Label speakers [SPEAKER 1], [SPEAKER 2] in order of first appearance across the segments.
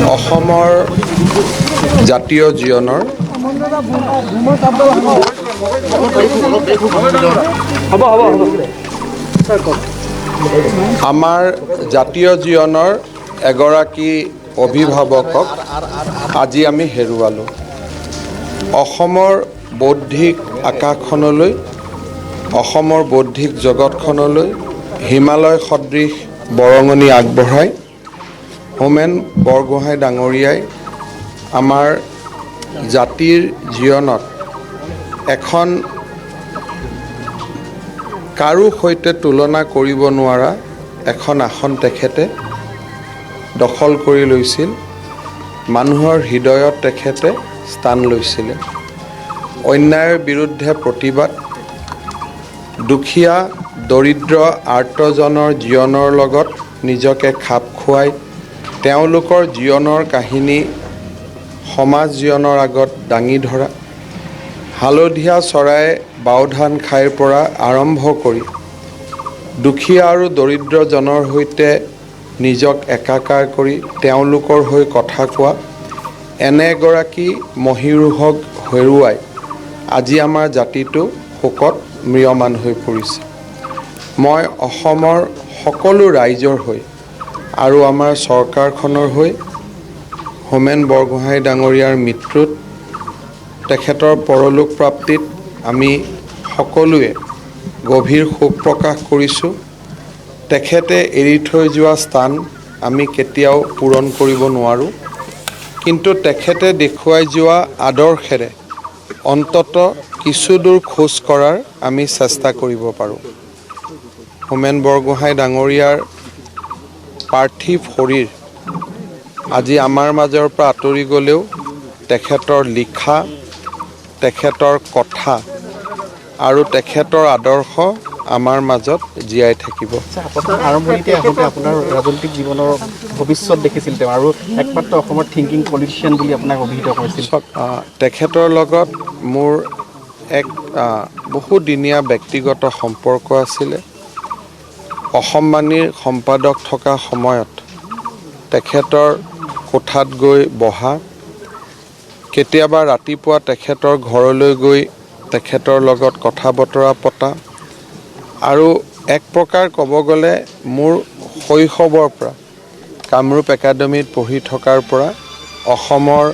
[SPEAKER 1] অসমৰ জাতীয় জীৱনৰ আমাৰ জাতীয় জীৱনৰ এগৰাকী অভিভাৱকক আজি আমি হেৰুৱালোঁ। অসমৰ বৌদ্ধিক আকাশখনলৈ, অসমৰ বৌদ্ধিক জগতখনলৈ হিমালয় সদৃশ বৰঙণি আগবঢ়াই হোমেন বৰগোহাঁই ডাঙৰীয়াই আমাৰ জাতিৰ জীৱনত এখন কাৰো সৈতে তুলনা কৰিব নোৱাৰা এখন আসন তেখেতে দখল কৰি লৈছিল। মানুহৰ হৃদয়ত তেখেতে স্থান লৈছিলে। অন্যায়ৰ বিৰুদ্ধে প্ৰতিবাদ, দুখীয়া দৰিদ্ৰ আৰ্তজনৰ জীৱনৰ লগত নিজকে খাপ খুৱাই তেওঁলোকৰ জীৱনৰ কাহিনী সমাজ জীৱনৰ আগত দাঙি ধৰা, হালধীয়া চৰাই বাওধান খাইৰ পৰা আৰম্ভ কৰি দুখীয়া আৰু দৰিদ্ৰজনৰ সৈতে নিজক একাকাৰ কৰি তেওঁলোকৰ হৈ কথা কোৱা এনে এগৰাকী মহীৰূহক হেৰুৱাই আজি আমাৰ জাতিটো শোকত ম্ৰিয়মান হৈ পৰিছে। মই অসমৰ সকলো ৰাইজৰ হৈ আৰু আমাৰ চৰকাৰখনৰ হৈ হোমেন বৰগোহাঁই ডাঙৰীয়াৰ মৃত্যুত, তেখেতৰ পৰলোক প্ৰাপ্তিত আমি সকলোৱে গভীৰ শোক প্ৰকাশ কৰিছোঁ। তেখেতে এৰি থৈ যোৱা স্থান আমি কেতিয়াও পূৰণ কৰিব নোৱাৰোঁ, কিন্তু তেখেতে দেখুৱাই যোৱা আদৰ্শেৰে অন্তত কিছু দূৰ খোজ কঢ়াৰ আমি চেষ্টা কৰিব পাৰোঁ। হোমেন বৰগোহাঁই ডাঙৰীয়াৰ পাৰ্থিৱ শৰীৰ আজি আমাৰ মাজৰ পৰা আঁতৰি গ'লেও তেখেতৰ লিখা, তেখেতৰ কথা আৰু তেখেতৰ আদৰ্শ আমাৰ মাজত জীয়াই থাকিব।
[SPEAKER 2] আৰম্ভণিতে আহোঁতে আপোনাৰ ৰাজনৈতিক জীৱনৰ ভৱিষ্যত দেখিছিল তেওঁ, আৰু একমাত্ৰ অসমৰ থিংকিং পলিটিচিয়ান বুলি আপোনাক অভিহিত কৰিছিল।
[SPEAKER 1] তেখেতৰ লগত মোৰ এক বহুদিনীয়া ব্যক্তিগত সম্পৰ্ক আছিলে। অসমবাণীৰ সম্পাদক থকা সময়ত তেখেতৰ কোঠাত গৈ বহা, কেতিয়াবা ৰাতিপুৱা তেখেতৰ ঘৰলৈ গৈ তেখেতৰ লগত কথা বতৰা পতা, আৰু এক প্ৰকাৰ ক'ব গ'লে মোৰ শৈশৱৰ পৰা কামৰূপ একাডেমীত পঢ়ি থকাৰ পৰা অসমৰ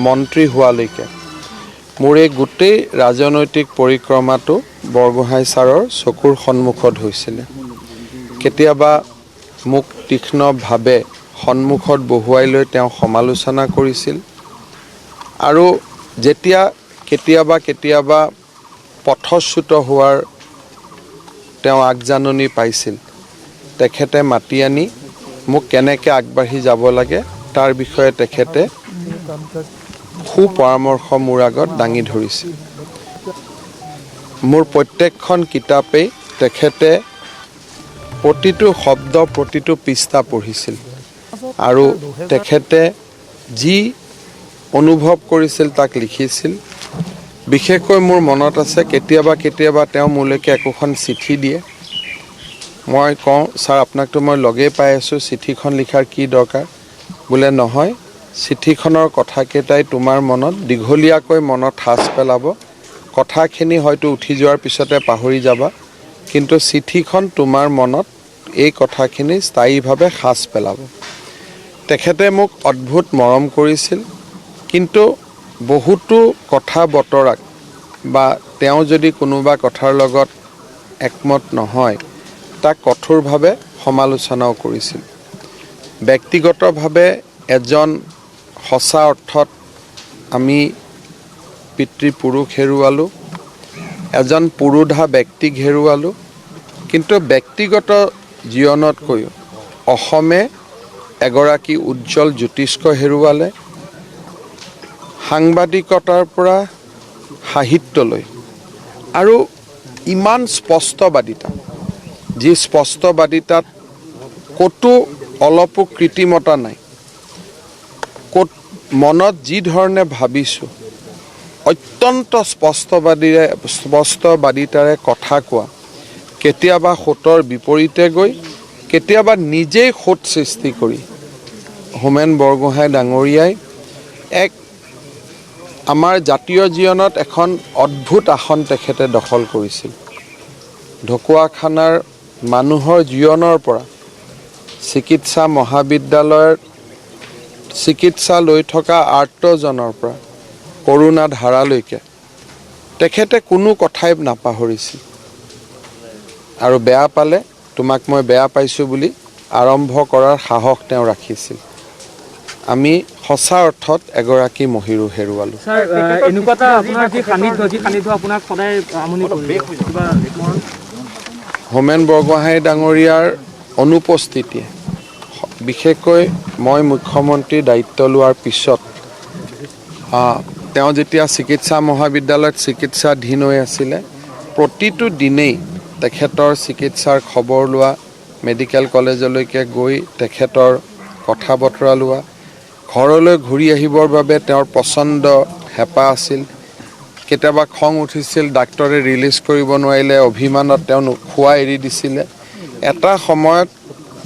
[SPEAKER 1] মন্ত্ৰী হোৱালৈকে মোৰ এই গোটেই ৰাজনৈতিক পৰিক্ৰমাটো বৰগোহাঁই ছাৰৰ চকুৰ সন্মুখত হৈছিলে। কেতিয়াবা মোক তীক্ষ্ণভাৱে সন্মুখত বহুৱাই লৈ তেওঁ সমালোচনা কৰিছিল, আৰু যেতিয়া কেতিয়াবা পথচ্যুত হোৱাৰ তেওঁ আগজাননী পাইছিল, তেখেতে মাতি আনি মোক কেনেকৈ আগবাঢ়ি যাব লাগে তাৰ বিষয়ে তেখেতে সুপৰামৰ্শ মোৰ আগত দাঙি ধৰিছিল। মোৰ প্ৰত্যেকখন কিতাপেই তেখেতে প্ৰতিটো শব্দ, প্ৰতিটো পৃষ্ঠা পঢ়িছিল, আৰু তেখেতে যি অনুভৱ কৰিছিল তাক লিখিছিল। বিশেষকৈ মোৰ মনত আছে কেতিয়াবা তেওঁ মোলৈকে একোখন চিঠি দিয়ে। মই কওঁ, ছাৰ আপোনাকতো মই লগেই পাই আছোঁ, চিঠিখন লিখাৰ কি দৰকাৰ? বোলে নহয়, চিঠিখনৰ কথাকেইটাই তোমাৰ মনত দীঘলীয়াকৈ মনত সাঁচ পেলাব। কথাখিনি হয়তো উঠি যোৱাৰ পিছতে পাহৰি যাবা, কিন্তু চিঠিখন তোমাৰ মনত এই কথাখিনি স্থায়ীভাৱে সাঁচ পেলাব। তেখেতে মোক অদ্ভুত মৰম কৰিছিল, কিন্তু বহুতো কথা বতৰাক বা তেওঁ যদি কোনোবা কথাৰ লগত একমত নহয় তাক কঠোৰভাৱে সমালোচনাও কৰিছিল। ব্যক্তিগতভাৱে এজন সঁচা অৰ্থত আমি পিতৃপুৰুষ হেৰুৱালোঁ, এজন পুৰোধা ব্যক্তিক হেৰুৱালোঁ, কিন্তু ব্যক্তিগত জীৱনতকৈও অসমে এগৰাকী উজ্জ্বল জ্যোতিষ্ক হেৰুৱালে। সাংবাদিকতাৰ পৰা সাহিত্যলৈ, আৰু ইমান স্পষ্টবাদিতা, যি স্পষ্টবাদিতাত ক'তো অলপো কৃত্ৰিমতা নাই, ক'ত মনত যি ধৰণে ভাবিছোঁ অত্যন্ত স্পষ্টবাদিতাৰে কথা কোৱা, কেতিয়াবা সোঁতৰ বিপৰীতে গৈ, কেতিয়াবা নিজেই সোঁত সৃষ্টি কৰি হোমেন বৰগোহাঁই ডাঙৰীয়াই এক আমাৰ জাতীয় জীৱনত এখন অদ্ভুত আসন তেখেতে দখল কৰিছিল। ঢকুৱাখানাৰ মানুহৰ জীৱনৰ পৰা চিকিৎসা মহাবিদ্যালয়ৰ চিকিৎসা লৈ থকা আৰ্তজনৰ পৰা কৰোণা ধাৰালৈকে তেখেতে কোনো কথাই নাপাহৰিছিল। আৰু বেয়া পালে তোমাক মই বেয়া পাইছোঁ বুলি আৰম্ভ কৰাৰ সাহস তেওঁ ৰাখিছিল। আমি সঁচা অৰ্থত এগৰাকী মহিৰো হেৰুৱালোঁ।
[SPEAKER 3] স্যাৰ এনেকুৱা এটা আপোনাৰ যি সান্নিধ্য আপোনাক সদায় আমনি কৰে কিবা
[SPEAKER 1] হোমেন বৰগোহাঁই ডাঙৰীয়াৰ অনুপস্থিতিয়ে বিশেষকৈ মই মুখ্যমন্ত্ৰীৰ দায়িত্ব লোৱাৰ পিছত তেওঁ যেতিয়া চিকিৎসা মহাবিদ্যালয়ত চিকিৎসাধীন হৈ আছিলে প্ৰতিটো দিনেই তেখেতৰ চিকিৎসাৰ খবৰ লোৱা, মেডিকেল কলেজলৈকে গৈ তেখেতৰ কথা বতৰা লোৱা, ঘৰলৈ ঘূৰি আহিবৰ বাবে তেওঁৰ পচন্দ হেঁপাহ আছিল। কেতিয়াবা খং উঠিছিল, ডাক্তৰে ৰিলিজ কৰিব নোৱাৰিলে, অভিমানত তেওঁ খোৱা এৰি দিছিলে। এটা সময়ত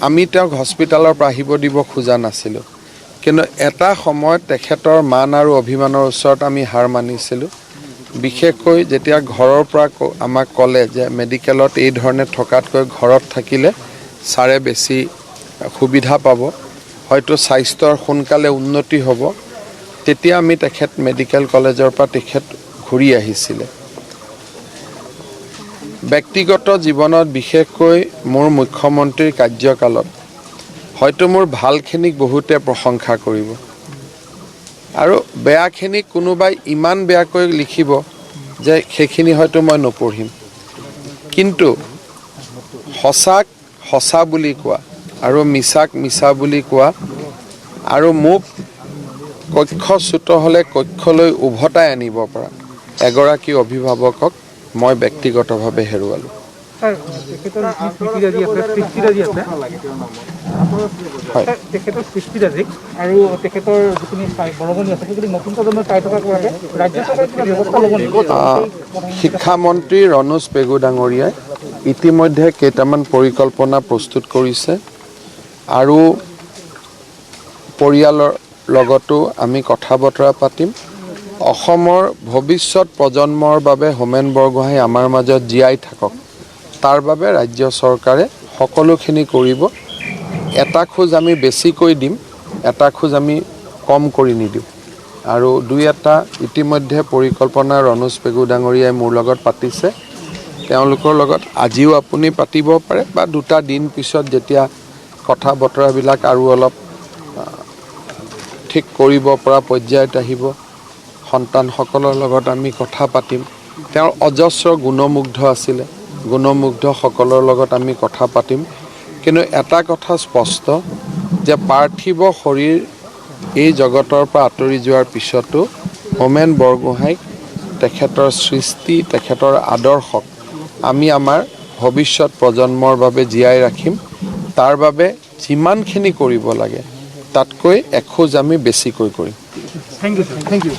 [SPEAKER 1] আমি তেওঁক হস্পিটালৰ পৰা আহিব দিব খোজা নাছিলোঁ, কিন্তু এটা সময়ত তেখেতৰ মান আৰু অভিমানৰ ওচৰত আমি হাৰ মানিছিলোঁ। বিশেষকৈ যেতিয়া ঘৰৰ পৰা আমাক ক'লে যে মেডিকেলত এই ধৰণে থকাতকৈ ঘৰত থাকিলে ছাৰে বেছি সুবিধা পাব, হয়তো স্বাস্থ্যৰ সোনকালে উন্নতি হ'ব, তেতিয়া আমি তেখেত মেডিকেল কলেজৰ পৰা তেখেত ঘূৰি আহিছিলে। ব্যক্তিগত জীৱনত বিশেষকৈ মোৰ মুখ্যমন্ত্ৰীৰ কাৰ্যকালত হয়তো মোৰ ভালখিনিক বহুতে প্ৰশংসা কৰিব আৰু বেয়াখিনিক কোনোবাই ইমান বেয়াকৈ লিখিব যে সেইখিনি হয়তো মই নপঢ়িম। কিন্তু সঁচাক সঁচা বুলি কোৱা আৰু মিছাক মিছা বুলি কোৱা আৰু মোক কক্ষচ্যুত হ'লে কক্ষলৈ উভতাই আনিব পৰা এগৰাকী অভিভাৱকক মই ব্যক্তিগতভাৱে হেৰুৱালোঁ।
[SPEAKER 3] তেখেতৰ সৃষ্টিৰাজিক আৰু তেখেতৰ যিখিনি বৰঙণি আছে সেইখিনি নতুন প্ৰজন্মই পাই থকাৰ বাবে ৰাজ্য চৰকাৰে কিবা ব্যৱস্থা ল'ব লাগিব।
[SPEAKER 1] শিক্ষামন্ত্ৰী ৰণোজ পেগু ডাঙৰীয়াই ইতিমধ্যে কেইটামান পৰিকল্পনা প্ৰস্তুত কৰিছে আৰু পৰিয়ালৰ লগতো আমি কথা বতৰা পাতিম। অসমৰ ভৱিষ্যত প্ৰজন্মৰ বাবে হোমেন বৰগোহাঁই আমাৰ মাজত জীয়াই থাকক, তাৰ বাবে ৰাজ্য চৰকাৰে সকলোখিনি কৰিব। এটা খোজ আমি বেছিকৈ দিম, এটা খোজ আমি কম কৰি নিদিওঁ। আৰু দুই এটা ইতিমধ্যে পৰিকল্পনা ৰণোজ পেগু ডাঙৰীয়াই মোৰ লগত পাতিছে। তেওঁলোকৰ লগত আজিও আপুনি পাতিব পাৰে বা দুটা দিন পিছত যেতিয়া কথা বতৰাবিলাক আৰু অলপ ঠিক কৰিব পৰা পৰ্যায়ত আহিব, সন্তানসকলৰ লগত আমি কথা পাতিম। তেওঁৰ অজস্ৰ গুণমুগ্ধ আছিলে, গুণমুগ্ধসকলৰ লগত আমি কথা পাতিম। কিন্তু এটা কথা স্পষ্ট যে পাৰ্থিৱ শৰীৰ এই জগতৰ পৰা আঁতৰি যোৱাৰ পিছতো হোমেন বৰগোহাঁইক তেখেতৰ সৃষ্টি, তেখেতৰ আদৰ্শক আমি আমাৰ ভৱিষ্যত প্ৰজন্মৰ বাবে জীয়াই ৰাখিম। তাৰ বাবে যিমানখিনি কৰিব লাগে তাতকৈ এখোজ আমি বেছিকৈ কৰিম।
[SPEAKER 3] Thank U.